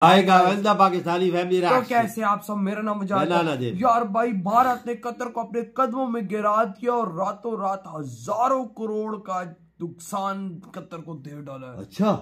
आएगा पाकिस्तानी फैमिली तो कैसे आप सब, मेरा नाम मुजाहिद यार भाई, भारत ने कतर को अपने कदमों में गिरा दिया और रातों रात हजारों करोड़ का नुकसान कतर को दे डाला। अच्छा,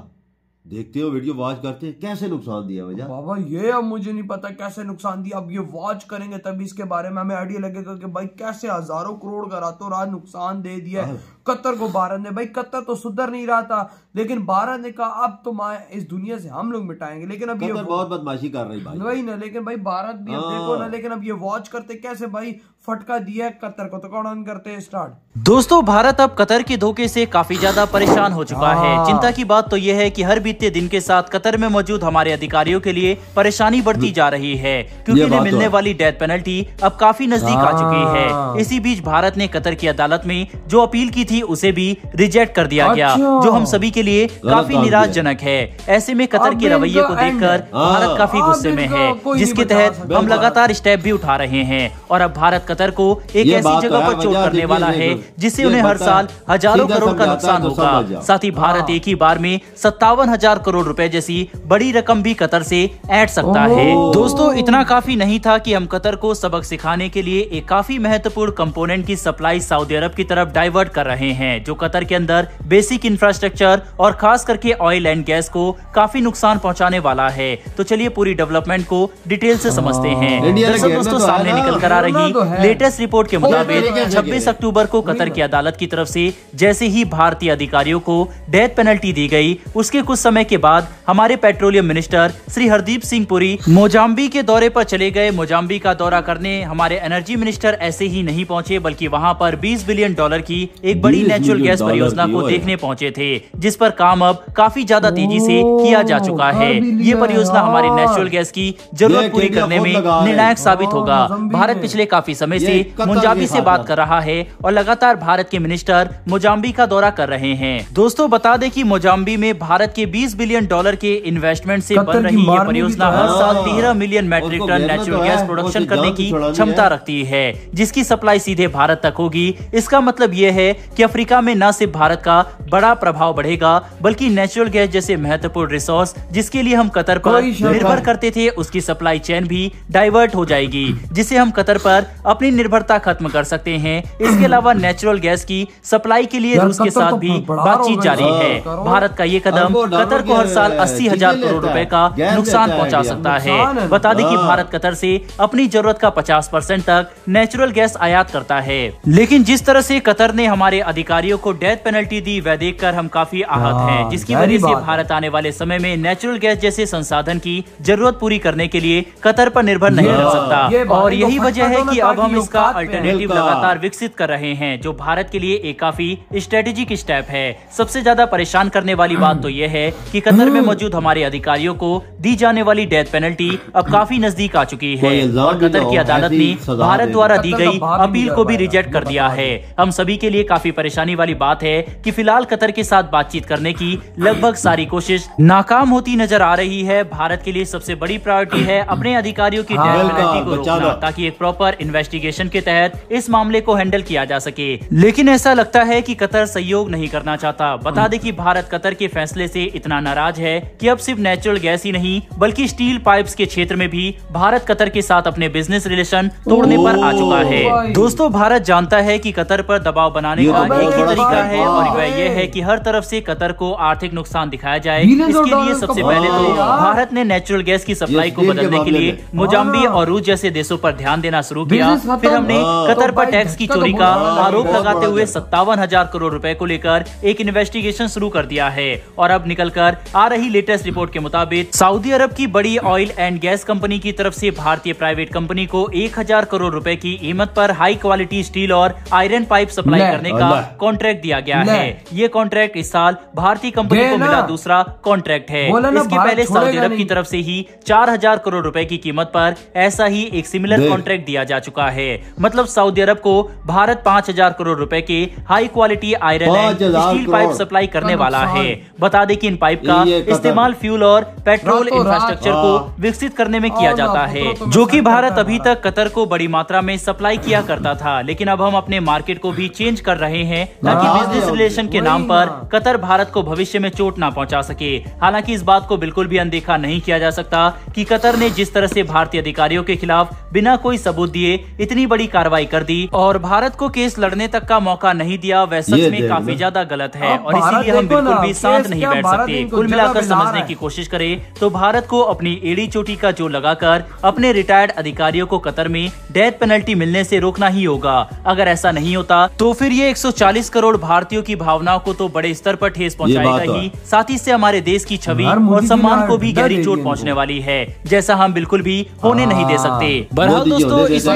देखते हो वीडियो वॉच करते हैं, कैसे नुकसान दिया वजह बाबा ये अब मुझे नहीं पता कैसे नुकसान दिया। अब ये वॉच करेंगे तभी इसके बारे में हमें आइडिया लगेगा कि भाई कैसे हजारों करोड़ का रातों रात नुकसान दे दिया है कतर को भारत ने। भाई कतर तो सुधर नहीं रहा था, लेकिन भारत ने कहा अब तुम इस दुनिया से हम लोग मिटाएंगे। लेकिन अब ये बहुत बदमाशी कर रही भाई, वही ना। लेकिन भाई भारत भी अब देखो ना, लेकिन अब ये वॉच करते कैसे भाई फटका दिया कतर को। तो कौन करते हैं स्टार्ट। दोस्तों, भारत अब कतर के धोखे से काफी ज्यादा परेशान हो चुका है। चिंता की बात तो यह है कि हर बीते दिन के साथ कतर में मौजूद हमारे अधिकारियों के लिए परेशानी बढ़ती जा रही है, क्योंकि इन्हें मिलने वाली डेथ पेनल्टी अब काफी नजदीक आ चुकी है। इसी बीच भारत ने कतर की अदालत में जो अपील की थी उसे भी रिजेक्ट कर दिया गया, जो हम सभी के लिए काफी निराशजनक है। ऐसे में कतर के रवैये को देखकर भारत काफी गुस्से में है, जिसके तहत हम लगातार स्टेप भी उठा रहे हैं। और अब भारत कतर को एक ऐसी जगह पर चोट करने वाला है जिससे उन्हें हर साल हजारों करोड़ का नुकसान होगा। साथ ही भारत एक ही बार में 57,000 करोड़ रुपए जैसी बड़ी रकम भी कतर से ऐड सकता है। दोस्तों, इतना काफी नहीं था कि हम कतर को सबक सिखाने के लिए एक काफी महत्वपूर्ण कंपोनेंट की सप्लाई सऊदी अरब की तरफ डाइवर्ट कर रहे हैं, जो कतर के अंदर बेसिक इंफ्रास्ट्रक्चर और खास करके ऑयल एंड गैस को काफी नुकसान पहुंचाने वाला है। तो चलिए पूरी डेवलपमेंट को डिटेल से समझते हैं। दोस्तों, सामने निकल कर आ रही लेटेस्ट रिपोर्ट के मुताबिक 26 अक्टूबर को कतर की अदालत की तरफ से जैसे ही भारतीय अधिकारियों को डेथ पेनल्टी दी गई, उसके कुछ समय के बाद हमारे petroleum minister Shri Hardeep Singh Puri Mozambique के दौरे पर चले गए। मोजाम्बिक का दौरा करने हमारे एनर्जी मिनिस्टर ऐसे ही नहीं पहुंचे, बल्कि वहां पर $20 बिलियन की एक बड़ी नेचुरल गैस परियोजना को देखने पहुंचे थे, जिस पर काम अब काफी ज्यादा तेजी से किया जा चुका है। ये परियोजना हमारी नेचुरल गैस की जरूरत पूरी करने में निर्णायक साबित होगा। भारत पिछले काफी समय से मोजाम्बिक से बात कर रहा है और लगातार भारत के मिनिस्टर मोजाम्बिक का दौरा कर रहे हैं। दोस्तों, बता दें कि मोजाम्बिक में भारत के $20 बिलियन के इन्वेस्टमेंट से बन रही ये परियोजना हर साल 13 million metric ton natural gas production करने की क्षमता रखती है, जिसकी सप्लाई सीधे भारत तक होगी। इसका मतलब ये है कि अफ्रीका में न सिर्फ भारत का बड़ा प्रभाव बढ़ेगा, बल्कि नेचुरल गैस जैसे महत्वपूर्ण रिसोर्स जिसके लिए हम कतर पर निर्भर करते थे, उसकी सप्लाई चेन भी डाइवर्ट हो जाएगी, जिससे हम कतर पर अपनी निर्भरता खत्म कर सकते हैं। इसके अलावा नेचुरल गैस की सप्लाई के लिए रूस के साथ भी बातचीत जारी है। भारत का ये कदम कतर को हर साल 80,000 करोड़ रुपए का नुकसान पहुंचा सकता है। बता दें कि भारत कतर से अपनी जरूरत का 50% तक नेचुरल गैस आयात करता है। लेकिन जिस तरह से कतर ने हमारे अधिकारियों को डेथ पेनल्टी दी, वह देखकर हम काफी आहत हैं, जिसकी वजह से भारत आने वाले समय में नेचुरल गैस जैसे संसाधन की जरूरत पूरी करने के लिए कतर पर निर्भर नहीं रह सकता। और यही वजह है कि अब हम इसका अल्टरनेटिव लगातार विकसित कर रहे हैं, जो भारत के लिए एक काफी स्ट्रेटेजिक स्टेप है। सबसे ज्यादा परेशान करने वाली बात तो यह है कि कतर में मौजूद हमारे अधिकारियों को दी जाने वाली डेथ पेनल्टी अब काफी नजदीक आ चुकी है और कतर की अदालत ने भारत द्वारा दी गई अपील को भी रिजेक्ट कर दिया है। हम सभी के लिए काफी परेशानी वाली बात है कि फिलहाल कतर के साथ बातचीत करने की लगभग सारी कोशिश नाकाम होती नजर आ रही है। भारत के लिए सबसे बड़ी प्रायोरिटी है अपने अधिकारियों की डेथ पेनल्टी को रोकना, ताकि एक प्रॉपर इन्वेस्टिगेशन के तहत इस मामले को हैंडल किया जा सके। लेकिन ऐसा लगता है कि कतर सहयोग नहीं करना चाहता। बता दें कि भारत कतर के फैसले से इतना नाराज है कि अब सिर्फ नेचुरल गैस ही नहीं, बल्कि स्टील पाइप्स के क्षेत्र में भी भारत कतर के साथ अपने बिजनेस रिलेशन तोड़ने पर आ चुका है। दोस्तों, भारत जानता है कि कतर पर दबाव बनाने का एक ही तरीका है, और वह यह है कि हर तरफ से कतर को आर्थिक नुकसान दिखाया जाए। इसके लिए सबसे पहले तो भारत ने नेचुरल गैस की सप्लाई को बदलने के लिए मोजाम्बिक और रूस जैसे देशों पर ध्यान देना शुरू किया। फिर हमने कतर पर टैक्स की चोरी का आरोप लगाते हुए 57,000 करोड़ रुपए को लेकर एक इन्वेस्टिगेशन शुरू कर दिया है। और अब निकलकर आ रही लेटेस्ट रिपोर्ट के मुताबिक सऊदी अरब की बड़ी ऑयल एंड गैस कंपनी की तरफ से भारतीय प्राइवेट कंपनी को 1,000 करोड़ रुपए की कीमत पर हाई क्वालिटी स्टील और आयरन पाइप सप्लाई करने का कॉन्ट्रैक्ट दिया गया है। ये कॉन्ट्रैक्ट इस साल भारतीय कंपनी को मिला दूसरा कॉन्ट्रैक्ट है। इसके पहले सऊदी अरब की तरफ से ही 4,000 करोड़ रुपए की कीमत पर ऐसा ही एक सिमिलर कॉन्ट्रैक्ट दिया जा चुका है। मतलब सऊदी अरब को भारत 5,000 करोड़ रुपए के high quality iron and steel pipe supply करने वाला है। बता दें कि इन पाइप का इस्तेमाल फ्यूल और पेट्रोल इंफ्रास्ट्रक्चर को विकसित करने में किया जाता है, जो कि भारत अभी तक कतर को बड़ी मात्रा में सप्लाई किया करता था। लेकिन अब हम अपने मार्केट को भी चेंज कर रहे हैं ताकि बिजनेस रिलेशन के नाम पर कतर भारत को भविष्य में चोट ना पहुंचा सके। हालांकि इस बात को बिल्कुल भी अनदेखा नहीं किया जा सकता कि कतर ने जिस तरह से भारतीय अधिकारियों के खिलाफ बिना कोई सबूत दिए इतनी बड़ी कार्रवाई कर दी और भारत को केस लड़ने तक का मौका नहीं दिया, वह सच में काफी ज्यादा गलत है और इसीलिए हम बिल्कुल भी शांत नहीं बैठ सकते। कुल मिलाकर समझने की कोशिश करें तो भारत को अपनी एड़ी चोटी का जोर लगाकर अपने रिटायर्ड अधिकारियों को कतर में डेथ पेनल्टी मिलने से रोकना ही होगा। अगर ऐसा नहीं होता तो फिर ये 140 करोड़ भारतीयों की भावनाओं को तो बड़े स्तर पर ठेस पहुंचाएगा ही, साथ ही इससे हमारे देश की छवि और सम्मान को भी गहरी चोट पहुंचने वाली है, जैसा हम बिल्कुल भी होने नहीं दे सकते। बहरहाल दोस्तों, इस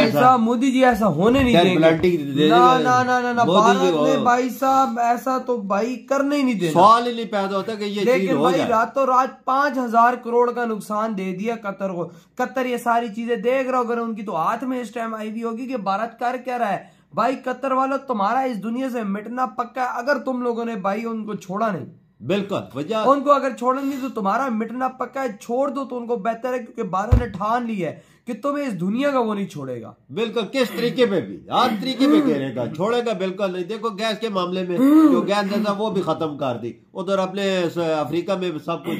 मोदी जी ऐसा होने नहीं देंगे। ना भारत में भाई साहब ऐसा तो भाई करने ही नहीं देना। सवाल ही नहीं पैदा होता कि ये लेकिन भाई रातों रात 5,000 करोड़ का नुकसान दे दिया कतर को। कतर ये सारी चीजें देख रहा होगा, उनकी तो हाथ में इस टाइम आई हुई होगी कि भारत कर क्या रहा है। भाई कतर वालों, तुम्हारा इस दुनिया से मिटना पक्का है अगर तुम लोगों ने भाई उनको छोड़ा नहीं। बिल्कुल वजह उनको अगर छोड़ेंगे तो तुम्हारा मिटना पक्का है। छोड़ दो तो उनको बेहतर है, क्योंकि भारत ने ठान ली है कि तुम्हें इस दुनिया का वो नहीं छोड़ेगा। बिल्कुल, किस तरीके पे भी हर तरीके पे घेरेगा, छोड़ेगा बिल्कुल नहीं। देखो गैस के मामले में जो गैस देता वो भी खत्म कर दी। उधर अपने अफ्रीका में सब कुछ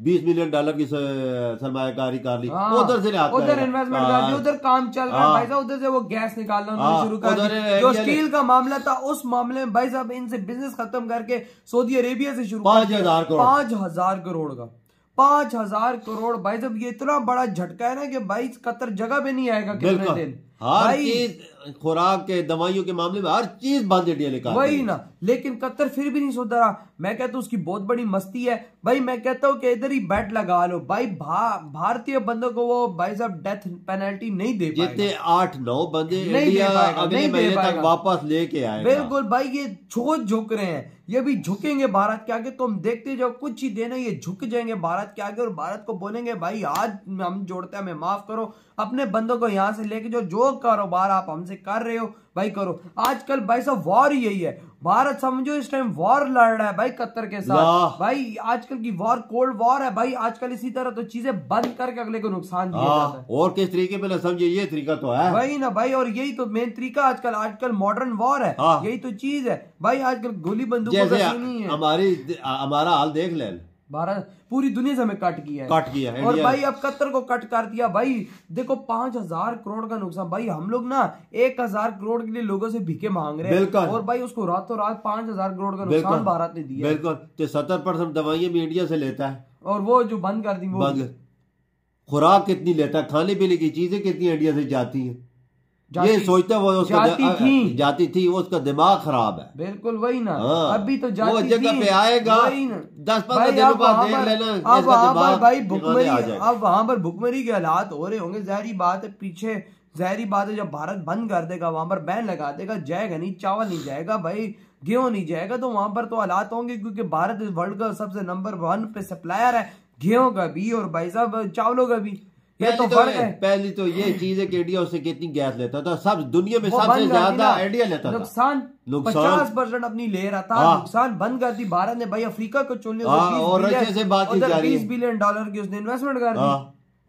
$20 मिलियन की सरमायाकारी कर ली, उधर से उधर इन्वेस्टमेंट कर दी, उधर काम चल रहा है भाई साहब। उधर से वो गैस निकालना शुरू कर दी। जो स्टील का मामला था उस मामले में भाई साहब इनसे बिजनेस खत्म करके सऊदी अरेबिया से शुरू 5,000 करोड़ 5,000 करोड़ का 5,000 करोड़ भाई साहब, ये इतना बड़ा झटका है ना कि भाई कतर जगह पे नहीं आएगा कितने दिन। हर चीज, खुराक के दवाइयों के मामले में हर चीज बंद इंडिया निकाल वही ना। लेकिन कतर फिर भी नहीं सुधरा। मैं कहता हूँ उसकी बहुत बड़ी मस्ती है भाई। मैं कहता हूँ कि इधर ही बैट लगा लो भाई। भारतीय बंदों को वो भाई साहब डेथ पेनल्टी नहीं दे पाएगा। जितने 8-9 बंदे इंडिया अगले महीने तक वापस लेके आएगा। बिल्कुल भाई, ये छोड़ झुक रहे हैं, ये भी झुकेंगे भारत के आगे। तुम देखते जाओ, कुछ ही देना ये झुक जाएंगे भारत के आगे और भारत को बोलेंगे भाई आज हम जोड़ते हैं, हमें माफ करो, अपने बंदों को यहाँ से लेके जो कारोबार आप हमसे कर रहे हो भाई करो। आजकल भाई साहब वॉर ही यही है। भारत समझो इस टाइम वॉर लड़ रहा है भाई कतर के साथ। भाई आजकल की वॉर कोल्ड वॉर है भाई। आजकल इसी तरह तो चीजें बंद करके अगले को नुकसान दिया जाता है। और किस तरीके पे ना समझे, ये तरीका तो है वही ना भाई। और यही तो मेन तरीका आजकल मॉडर्न वॉर है। यही तो चीज है भाई। आजकल गोली बंदूक नहीं है। हमारा हाल देख ले, भारत पूरी दुनिया से हमें कट किया है और भाई अब कतर को कट कर दिया भाई। देखो 5,000 करोड़ का नुकसान भाई। हम लोग ना 1,000 करोड़ के लिए लोगों से भीखे मांग रहे हैं और भाई उसको रातों रात 5,000 करोड़ का नुकसान भारत ने दिया। बिल्कुल, तो 70% दवाइयां भी इंडिया से लेता है और वो जो बंद कर दी वो खुराक कितनी लेता है, खाने पीने की चीजें कितनी इंडिया से जाती है। ये सोचता वो जाती थी वो उसका दिमाग खराब है। बिल्कुल वही ना। अभी तो वो जगह पे आएगा 10-15 दिन बाद देख लेना भाई भुखमरी। अब वहां पर भुखमरी के हालात हो रहे होंगे, जहरी बात है। पीछे जहरी बात है, जब भारत बंद कर देगा वहां पर बैन लगा देगा, जाएगा नहीं, चावल नहीं जाएगा भाई, गेहूं नहीं जाएगा, तो वहां पर तो हालात होंगे। क्योंकि भारत वर्ल्ड का सबसे नंबर 1 पे सप्लायर है, गेहूं का भी और भाई साहब चावलों का भी। ये तो फर्क है। पहली तो ये चीज है कि इंडिया उससे कितनी गैस लेता था, सब दुनिया में सबसे ज्यादा इंडिया लेता था। नुकसान 50% अपनी ले रहा था। नुकसान बंद कर दी भारत ने भाई। अफ्रीका को चुन लिया और $20 बिलियन की उसने इन्वेस्टमेंट कर दी।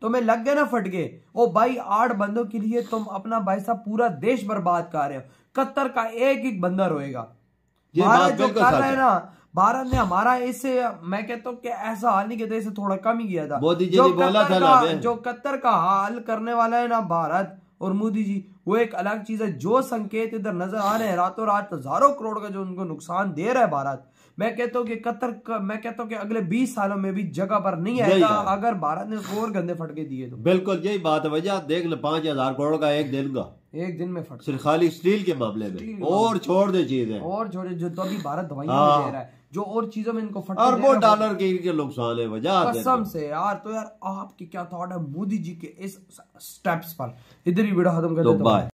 तुम्हें लग गए ना फटके। ओ भाई 8 बंदों के लिए तुम अपना भाई साहब पूरा देश बर्बाद कर रहे हो। कतर का एक बंदा रोएगा। भारत जो कर रहा है ना, भारत ने हमारा इससे मैं कहता हूँ कि ऐसा हाल नहीं किया, इसे थोड़ा कम ही किया था। मोदी जी ने बोला था जो कतर का हाल करने वाला है ना भारत और मोदी जी, वो एक अलग चीज है। जो संकेत इधर नजर आ रहे हैं रातों रात हजारों करोड़ का जो उनको नुकसान दे रहा है भारत, मैं कहता हूँ कि कतर का, मैं कहता हूँ कि अगले 20 सालों में भी जगह पर नहीं आएगा अगर भारत ने और गंदे फटके दिए तो। बिल्कुल यही बात है। वजह देख लो 5,000 करोड़ का एक दिन में फट, सिर्फ खाली स्टील के मामले में। और छोड़ दे चीजें, और छोड़े जो तो अभी भारत दवाइयां दे रहा है, जो और चीजों में इनको फट अरबों डॉलर के नुकसान है वजह कसम से यार। तो यार आपकी क्या थॉट है मोदी जी के इस स्टेप्स पर? इधर ही वीडियो खत्म कर देता हूं।